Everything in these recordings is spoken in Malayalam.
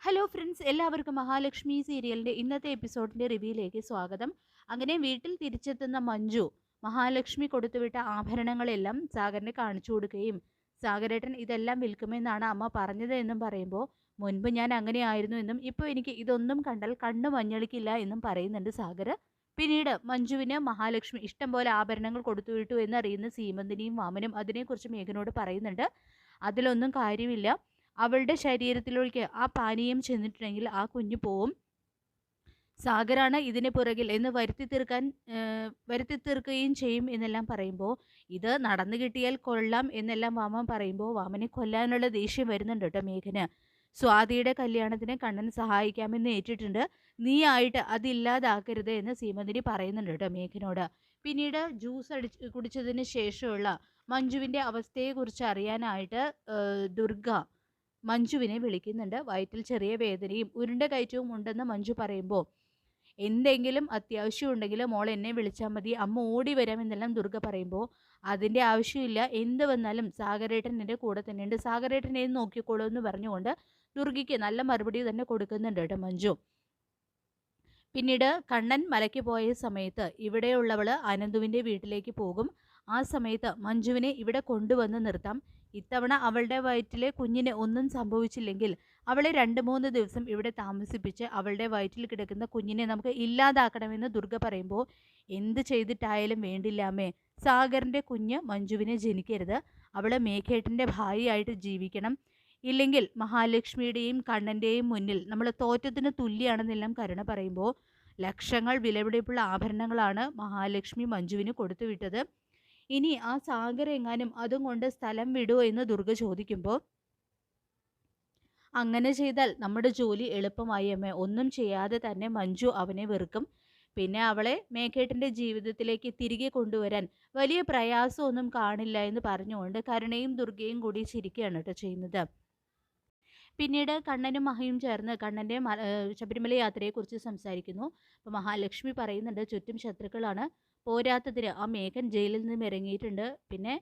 ഹലോ ഫ്രണ്ട്സ്, എല്ലാവർക്കും മഹാലക്ഷ്മി സീരിയലിൻ്റെ ഇന്നത്തെ എപ്പിസോഡിൻ്റെ റിവ്യൂയിലേക്ക് സ്വാഗതം. അങ്ങനെ വീട്ടിൽ തിരിച്ചെത്തുന്ന മഞ്ജു മഹാലക്ഷ്മി കൊടുത്തുവിട്ട ആഭരണങ്ങളെല്ലാം സാഗറിനെ കാണിച്ചു കൊടുക്കുകയും സാഗരേട്ടൻ ഇതെല്ലാം വിൽക്കുമെന്നാണ് അമ്മ പറഞ്ഞത് എന്നും പറയുമ്പോൾ മുൻപ് ഞാൻ അങ്ങനെയായിരുന്നു എന്നും ഇപ്പോൾ എനിക്ക് ഇതൊന്നും കണ്ടാൽ കണ്ണു മഞ്ഞളിക്കില്ല എന്നും പറയുന്നുണ്ട് സാഗർ. പിന്നീട് മഞ്ജുവിന് മഹാലക്ഷ്മി ഇഷ്ടം പോലെ ആഭരണങ്ങൾ കൊടുത്തുവിട്ടു എന്നറിയുന്ന സീമന്തിനിയും വാമനും അതിനെക്കുറിച്ച് മേഘനോട് പറയുന്നുണ്ട്. അതിലൊന്നും കാര്യമില്ല, അവളുടെ ശരീരത്തിലേക്ക് ആ പാനീയം ചെന്നിട്ടുണ്ടെങ്കിൽ ആ കുഞ്ഞു പോവും. സാഗറാണ് ഇതിന് പുറകിൽ എന്ന് വരുത്തി തീർക്കുകയും ചെയ്യും എന്നെല്ലാം പറയുമ്പോൾ ഇത് നടന്നു കിട്ടിയാൽ കൊള്ളാം എന്നെല്ലാം വാമൻ പറയുമ്പോൾ വാമനെ കൊല്ലാനുള്ള ദേഷ്യം വരുന്നുണ്ട് കേട്ടോ മേഘന്. സ്വാതിയുടെ കല്യാണത്തിന് കണ്ണൻ സഹായിക്കാമെന്ന് ഏറ്റിട്ടുണ്ട്, നീ ആയിട്ട് അതില്ലാതാക്കരുത് എന്ന് സീമന്തിനി പറയുന്നുണ്ട് കേട്ടോ മേഘനോട്. പിന്നീട് ജ്യൂസ് കുടിച്ചതിന് ശേഷമുള്ള മഞ്ജുവിൻ്റെ അവസ്ഥയെക്കുറിച്ച് അറിയാനായിട്ട് ദുർഗ മഞ്ജുവിനെ വിളിക്കുന്നുണ്ട്. വയറ്റിൽ ചെറിയ വേദനയും ഉരുണ്ട കയറ്റവും ഉണ്ടെന്ന് മഞ്ജു പറയുമ്പോൾ എന്തെങ്കിലും അത്യാവശ്യം ഉണ്ടെങ്കിൽ മോൾ എന്നെ വിളിച്ചാൽ മതി, അമ്മ ഓടി വരാമെന്നെല്ലാം ദുർഗ പറയുമ്പോൾ അതിൻ്റെ ആവശ്യമില്ല, എന്ത് വന്നാലും സാഗരേട്ടൻ എൻ്റെ കൂടെ തന്നെയുണ്ട്, സാഗരേട്ടനെ നോക്കിക്കോളൂ എന്ന് പറഞ്ഞുകൊണ്ട് ദുർഗയ്ക്ക് നല്ല മറുപടി തന്നെ കൊടുക്കുന്നുണ്ട് കേട്ടോ മഞ്ജു. പിന്നീട് കണ്ണൻ മലയ്ക്ക് പോയ സമയത്ത് ഇവിടെയുള്ളവൾ അനന്തുവിൻ്റെ വീട്ടിലേക്ക് പോകും. ആ സമയത്ത് മഞ്ജുവിനെ ഇവിടെ കൊണ്ടുവന്ന് നിർത്താം. ഇത്തവണ അവളുടെ വയറ്റിലെ കുഞ്ഞിന് ഒന്നും സംഭവിച്ചില്ലെങ്കിൽ അവളെ 2-3 ദിവസം ഇവിടെ താമസിപ്പിച്ച് അവളുടെ വയറ്റിൽ കിടക്കുന്ന കുഞ്ഞിനെ നമുക്ക് ഇല്ലാതാക്കണമെന്ന് ദുർഗ പറയുമ്പോൾ എന്ത് ചെയ്തിട്ടായാലും വേണ്ടില്ലാമേ, സാഗറിൻ്റെ കുഞ്ഞ് മഞ്ജുവിനെ ജനിക്കരുത്, അവൾ മേഘേട്ടൻ്റെ ഭാര്യയായിട്ട് ജീവിക്കണം, ഇല്ലെങ്കിൽ മഹാലക്ഷ്മിയുടെയും കണ്ണൻ്റെയും മുന്നിൽ നമ്മൾ തോറ്റത്തിന് തുല്യാണെന്നെല്ലാം കരുണ പറയുമ്പോൾ ലക്ഷങ്ങൾ വിലപിടിപ്പുള്ള ആഭരണങ്ങളാണ് മഹാലക്ഷ്മി മഞ്ജുവിന് കൊടുത്തുവിട്ടത്. ഇനി ആ സാഗർ എങ്ങാനും അതും കൊണ്ട് സ്ഥലം വിടുമോ എന്ന് ദുർഗ ചോദിക്കുമ്പോൾ അങ്ങനെ ചെയ്താൽ നമ്മുടെ ജോലി എളുപ്പമായി അമ്മേ, ഒന്നും ചെയ്യാതെ തന്നെ മഞ്ജു അവനെ വെറുക്കും, പിന്നെ അവളെ മേഘേട്ടൻ്റെ ജീവിതത്തിലേക്ക് തിരികെ കൊണ്ടുവരാൻ വലിയ പ്രയാസമൊന്നും കാണില്ല എന്ന് പറഞ്ഞുകൊണ്ട് കരുണയും ദുർഗയും കൂടി ചിരിക്കുകയാണ് കേട്ടോ ചെയ്യുന്നത്. പിന്നീട് കണ്ണനും മഹയും ചേർന്ന് കണ്ണൻ്റെ ശബരിമല യാത്രയെക്കുറിച്ച് സംസാരിക്കുന്നു. അപ്പോൾ മഹാലക്ഷ്മി പറയുന്നുണ്ട് ചുറ്റും ശത്രുക്കളാണ്, പോരാത്തതിന് ആ മേഘൻ ജയിലിൽ നിന്നും ഇറങ്ങിയിട്ടുണ്ട്, പിന്നെ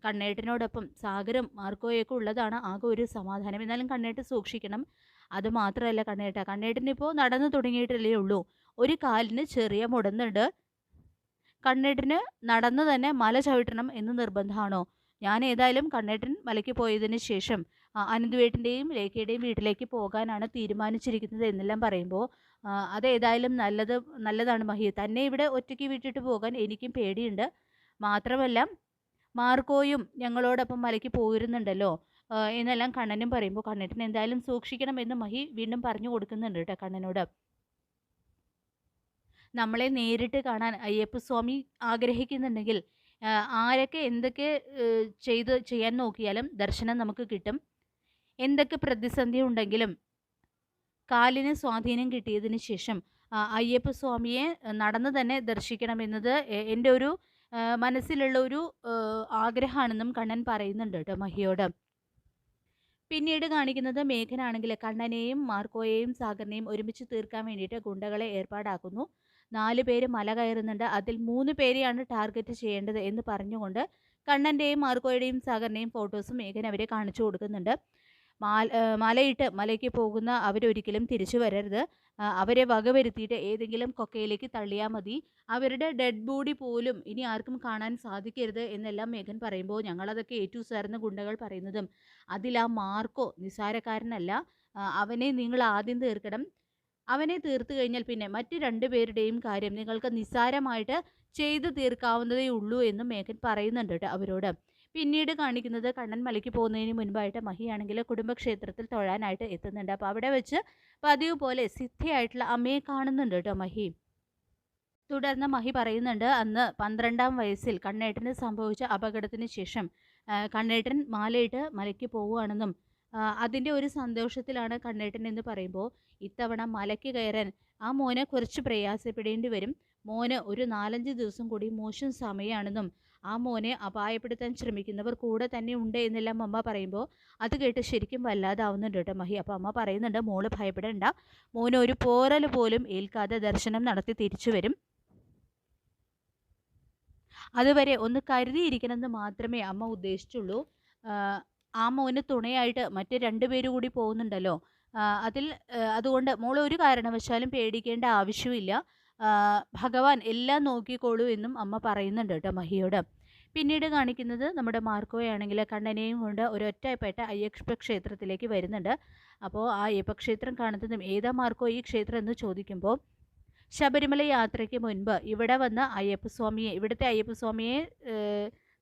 കണ്ണേട്ടനോടൊപ്പം സാഗരം മാർക്കോയൊക്കെ ഉള്ളതാണ് ആകെ ഒരു സമാധാനം, എന്നാലും കണ്ണേട്ടൻ സൂക്ഷിക്കണം. അത് മാത്രമല്ല കണ്ണേട്ടനിപ്പോൾ നടന്നു തുടങ്ങിയിട്ടല്ലേ ഉള്ളൂ, ഒരു കാലിന് ചെറിയ മുടന്നുണ്ട്, കണ്ണേട്ടന് നടന്നു തന്നെ മല ചവിട്ടണം എന്ന് നിർബന്ധമാണോ? ഞാൻ ഏതായാലും കണ്ണേട്ടൻ മലയ്ക്ക് പോയതിന് ശേഷം അനന്തുവേട്ടൻ്റെയും രേഖയുടെയും വീട്ടിലേക്ക് പോകാനാണ് തീരുമാനിച്ചിരിക്കുന്നത് എന്നെല്ലാം പറയുമ്പോൾ അതേതായാലും നല്ലതാണ് മഹി, തന്നെ ഇവിടെ ഒറ്റയ്ക്ക് വിട്ടിട്ട് പോകാൻ എനിക്കും പേടിയുണ്ട്, മാത്രമല്ല മാർക്കോയും ഞങ്ങളോടൊപ്പം മലയ്ക്ക് പോയിരുന്നുണ്ടല്ലോ എന്നെല്ലാം കണ്ണനും പറയുമ്പോൾ കണ്ണേട്ടൻ എന്തായാലും സൂക്ഷിക്കണം എന്ന് മഹി വീണ്ടും പറഞ്ഞു കൊടുക്കുന്നുണ്ട് കേട്ടോ കണ്ണനോട്. നമ്മളെ നേരിട്ട് കാണാൻ അയ്യപ്പസ്വാമി ആഗ്രഹിക്കുന്നുണ്ടെങ്കിൽ ആരൊക്കെ എന്തൊക്കെ ചെയ്യാൻ നോക്കിയാലും ദർശനം നമുക്ക് കിട്ടും, എന്തൊക്കെ പ്രതിസന്ധി ഉണ്ടെങ്കിലും കാലിന് സ്വാധീനം കിട്ടിയതിന് ശേഷം അയ്യപ്പസ്വാമിയെ നടന്ന് തന്നെ ദർശിക്കണമെന്നത് എൻ്റെ ഒരു മനസ്സിലുള്ള ഒരു ആഗ്രഹമാണെന്നും കണ്ണൻ പറയുന്നുണ്ട് കേട്ടോ മഹിയോട്. പിന്നീട് കാണിക്കുന്നത് മേഘനാണെങ്കിൽ കണ്ണനെയും മാർക്കോയെയും സാഗറിനെയും ഒരുമിച്ച് തീർക്കാൻ വേണ്ടിയിട്ട് ഗുണ്ടകളെ ഏർപ്പാടാക്കുന്നു. 4 പേര് മല കയറുന്നുണ്ട്, അതിൽ 3 പേരെയാണ് ടാർഗറ്റ് ചെയ്യേണ്ടത് എന്ന് പറഞ്ഞുകൊണ്ട് കണ്ണൻ്റെയും മാർക്കോയുടെയും സാഗറിൻ്റെയും ഫോട്ടോസും മേഘൻ അവരെ കാണിച്ചു കൊടുക്കുന്നുണ്ട്. മലയിട്ട് മലയ്ക്ക് പോകുന്ന അവരൊരിക്കലും തിരിച്ചു വരരുത്, അവരെ വകവരുത്തിയിട്ട് ഏതെങ്കിലും കൊക്കയിലേക്ക് തള്ളിയാൽ മതി, അവരുടെ ഡെഡ് ബോഡി പോലും ഇനി ആർക്കും കാണാൻ സാധിക്കരുത് എന്നെല്ലാം മേഘൻ പറയുമ്പോൾ ഞങ്ങളതൊക്കെ ഏറ്റു ചേർന്ന ഗുണ്ടകൾ പറയുന്നതും അതിൽ ആ മാർക്കോ നിസ്സാരക്കാരനല്ല, അവനെ നിങ്ങൾ ആദ്യം തീർക്കണം, അവനെ തീർത്തു കഴിഞ്ഞാൽ പിന്നെ മറ്റ് 2 പേരുടെയും കാര്യം നിങ്ങൾക്ക് നിസ്സാരമായിട്ട് ചെയ്തു തീർക്കാവുന്നതേ ഉള്ളൂ എന്നും മേഘൻ പറയുന്നുണ്ട് കേട്ടോ അവരോട്. പിന്നീട് കാണിക്കുന്നത് കണ്ണൻ മലയ്ക്ക് പോകുന്നതിന് മുൻപായിട്ട് മഹിയാണെങ്കിൽ കുടുംബക്ഷേത്രത്തിൽ തൊഴാനായിട്ട് എത്തുന്നുണ്ട്. അപ്പോൾ അവിടെ വെച്ച് പതിവ് പോലെ സിദ്ധിയായിട്ടുള്ള അമ്മയെ കാണുന്നുണ്ട് കേട്ടോ മഹി. തുടർന്ന് മഹി പറയുന്നുണ്ട് അന്ന് 12ാം വയസ്സിൽ കണ്ണേട്ടന് സംഭവിച്ച അപകടത്തിന് ശേഷം കണ്ണേട്ടൻ മാലയിട്ട് മലയ്ക്ക് പോവുകയാണെന്നും അതിൻ്റെ ഒരു സന്തോഷത്തിലാണ് കണ്ണേട്ടൻ എന്ന് പറയുമ്പോൾ ഇത്തവണ മലയ്ക്ക് കയറാൻ ആ മോനെ കുറച്ച് പ്രയാസപ്പെടേണ്ടി വരും, മോന് ഒരു 4-5 ദിവസം കൂടി മോശം സമയമാണെന്നും ആ മോനെ അപായപ്പെടുത്താൻ ശ്രമിക്കുന്നവർ കൂടെ തന്നെ ഉണ്ട് എന്നെല്ലാം അമ്മ പറയുമ്പോൾ അത് കേട്ട് ശരിക്കും വല്ലാതാവുന്നുണ്ട് കേട്ടോ മഹി. അപ്പോൾ അമ്മ പറയുന്നുണ്ട് മോള് ഭയപ്പെടേണ്ട, മോന് ഒരു പോറൽ പോലും ഏൽക്കാതെ ദർശനം നടത്തി തിരിച്ചു വരും, അതുവരെ ഒന്ന് കരുതിയിരിക്കണമെന്ന് മാത്രമേ അമ്മ ഉദ്ദേശിച്ചുള്ളൂ. ആ മോന് തുണയായിട്ട് മറ്റ് 2 പേര് കൂടി പോകുന്നുണ്ടല്ലോ, അതിൽ അതുകൊണ്ട് മോൾ ഒരു കാരണവശാലും പേടിക്കേണ്ട ആവശ്യമില്ല. ഭഗവാൻ എല്ലാം നോക്കിക്കോളൂ എന്നും അമ്മ പറയുന്നുണ്ട് കേട്ടോ മഹിയോട്. പിന്നീട് കാണിക്കുന്നത് നമ്മുടെ മാർക്കോയാണെങ്കിൽ കണ്ണനെയും കൊണ്ട് ഒരൊറ്റപ്പെട്ട അയ്യപ്പ ക്ഷേത്രത്തിലേക്ക് വരുന്നുണ്ട്. അപ്പോൾ ആ അയ്യപ്പ ക്ഷേത്രം കാണുന്നതും ഏതാ മാർക്കോ ഈ ക്ഷേത്രം എന്ന് ചോദിക്കുമ്പോൾ ശബരിമല യാത്രയ്ക്ക് മുൻപ് ഇവിടെ വന്ന് ഇവിടുത്തെ അയ്യപ്പസ്വാമിയെ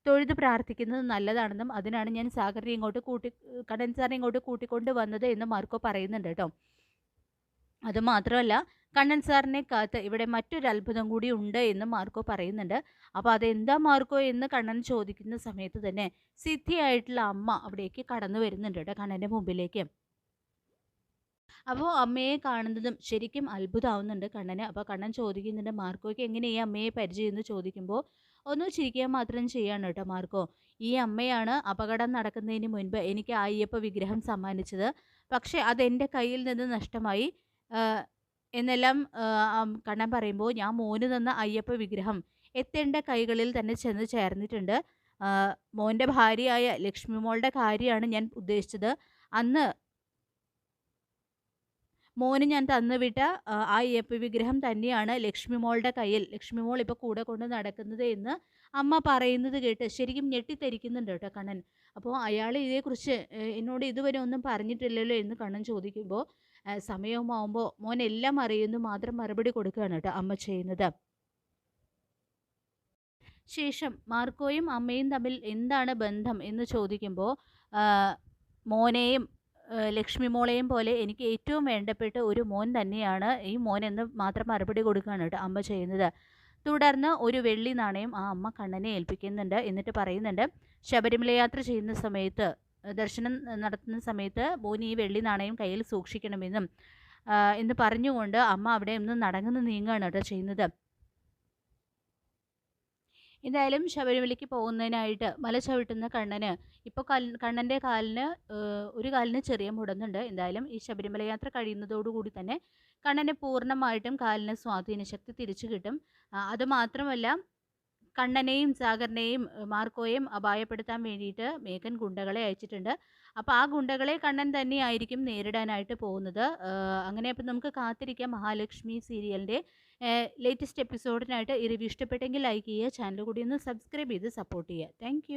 തൊഴുത് പ്രാർത്ഥിക്കുന്നത് നല്ലതാണെന്നും അതിനാണ് ഞാൻ കണ്ണൻ സാറിനെ ഇങ്ങോട്ട് കൂട്ടിക്കൊണ്ട് വന്നത് എന്ന് മാർക്കോ പറയുന്നുണ്ട് കേട്ടോ. അതുമാത്രമല്ല കണ്ണൻ സാറിനെ കാത്ത് ഇവിടെ മറ്റൊരു അത്ഭുതം കൂടി ഉണ്ട് എന്ന് മാർക്കോ പറയുന്നുണ്ട്. അപ്പോൾ അതെന്താ മാർക്കോ എന്ന് കണ്ണൻ ചോദിക്കുന്ന സമയത്ത് തന്നെ സിദ്ധിയായിട്ടുള്ള അമ്മ അവിടേക്ക് കടന്നു വരുന്നുണ്ട് കേട്ടോ കണ്ണൻ്റെ മുമ്പിലേക്ക്. അപ്പോൾ അമ്മയെ കാണുന്നതും ശരിക്കും അത്ഭുതമാവുന്നുണ്ട് കണ്ണന്. അപ്പോൾ കണ്ണൻ ചോദിക്കുന്നുണ്ട് മാർക്കോയ്ക്ക് എങ്ങനെ ഈ അമ്മയെ പരിചയം എന്ന് ചോദിക്കുമ്പോൾ ഒന്ന് ചിരിക്കുക മാത്രം ചെയ്യാണ് കേട്ടോ മാർക്കോ. ഈ അമ്മയാണ് അപകടം നടക്കുന്നതിന് മുൻപ് എനിക്ക് ആ അയ്യപ്പ വിഗ്രഹം സമ്മാനിച്ചത്. പക്ഷേ അതെൻ്റെ കയ്യിൽ നിന്ന് നഷ്ടമായി എന്നെല്ലാം കണ്ണൻ പറയുമ്പോൾ ഞാൻ മോന് തന്ന അയ്യപ്പ വിഗ്രഹം എത്തേണ്ട കൈകളിൽ തന്നെ ചെന്ന് ചേർന്നിട്ടുണ്ട്. മോൻ്റെ ഭാര്യയായ ലക്ഷ്മി മോളുടെ കാര്യമാണ് ഞാൻ ഉദ്ദേശിച്ചത്. അന്ന് മോന് ഞാൻ തന്നുവിട്ട ആ അയ്യപ്പ വിഗ്രഹം തന്നെയാണ് ലക്ഷ്മി മോളുടെ കയ്യിൽ ലക്ഷ്മി മോൾ ഇപ്പോൾ കൂടെ കൊണ്ട് നടക്കുന്നത് എന്ന് അമ്മ പറയുന്നത് കേട്ട് ശരിക്കും ഞെട്ടിത്തരിക്കുന്നുണ്ട് കേട്ടോ കണ്ണൻ. അപ്പോൾ അയാൾ ഇതേക്കുറിച്ച് എന്നോട് ഇതുവരെ ഒന്നും പറഞ്ഞിട്ടില്ലല്ലോ എന്ന് കണ്ണൻ ചോദിക്കുമ്പോൾ സമയവുമാവുമ്പോൾ മോൻ എല്ലാം അറിയുന്നു മാത്രം മറുപടി കൊടുക്കുകയാണ് കേട്ടോ അമ്മ ചെയ്യുന്നത്. ശേഷം മാർക്കോയും അമ്മയും തമ്മിൽ എന്താണ് ബന്ധം എന്ന് ചോദിക്കുമ്പോൾ മോനെയും ലക്ഷ്മി മോളെയും പോലെ എനിക്ക് ഏറ്റവും വേണ്ടപ്പെട്ട ഒരു മോൻ തന്നെയാണ് ഈ മോൻ എന്ന് മാത്രം മറുപടി കൊടുക്കുകയാണ് കേട്ടോ അമ്മ ചെയ്യുന്നത്. തുടർന്ന് ഒരു വെള്ളി നാണയം ആ അമ്മ കണ്ണനെ ഏൽപ്പിക്കുന്നുണ്ട്. എന്നിട്ട് പറയുന്നുണ്ട് ശബരിമല യാത്ര ചെയ്യുന്ന സമയത്ത് ദർശനം നടത്തുന്ന സമയത്ത് മോൻ ഈ വെള്ളി നാണയം കയ്യിൽ സൂക്ഷിക്കണമെന്നും എന്ന് പറഞ്ഞുകൊണ്ട് അമ്മ അവിടെ നിന്ന് നടങ്ങുന്ന നീങ്ങുകയാണ് കേട്ടോ ചെയ്യുന്നത്. എന്തായാലും ശബരിമലയ്ക്ക് പോകുന്നതിനായിട്ട് മല ചവിട്ടുന്ന കണ്ണന് ഇപ്പോൾ കണ്ണൻ്റെ ഒരു കാലിന് ചെറിയ മുടന്നുണ്ട്. എന്തായാലും ഈ ശബരിമല യാത്ര കഴിയുന്നതോടുകൂടി തന്നെ കണ്ണന് പൂർണ്ണമായിട്ടും കാലിന് സ്വാധീനശക്തി തിരിച്ചു കിട്ടും. അതുമാത്രമല്ല കണ്ണനെയും സാഗറിനെയും മാർക്കോയെയും അപായപ്പെടുത്താൻ വേണ്ടിയിട്ട് മേഘൻ ഗുണ്ടകളെ അയച്ചിട്ടുണ്ട്. അപ്പോൾ ആ ഗുണ്ടകളെ കണ്ണൻ തന്നെയായിരിക്കും നേരിടാനായിട്ട് പോകുന്നത്. അങ്ങനെ അപ്പം നമുക്ക് കാത്തിരിക്കാം മഹാലക്ഷ്മി സീരിയലിൻ്റെ ലേറ്റസ്റ്റ് എപ്പിസോഡിനായിട്ട്. ഈ റിവ്യൂ ഇഷ്ടപ്പെട്ടെങ്കിൽ ലൈക്ക് ചെയ്യുക, ചാനൽ കൂടി ഒന്ന് സബ്സ്ക്രൈബ് ചെയ്ത് സപ്പോർട്ട് ചെയ്യുക. താങ്ക്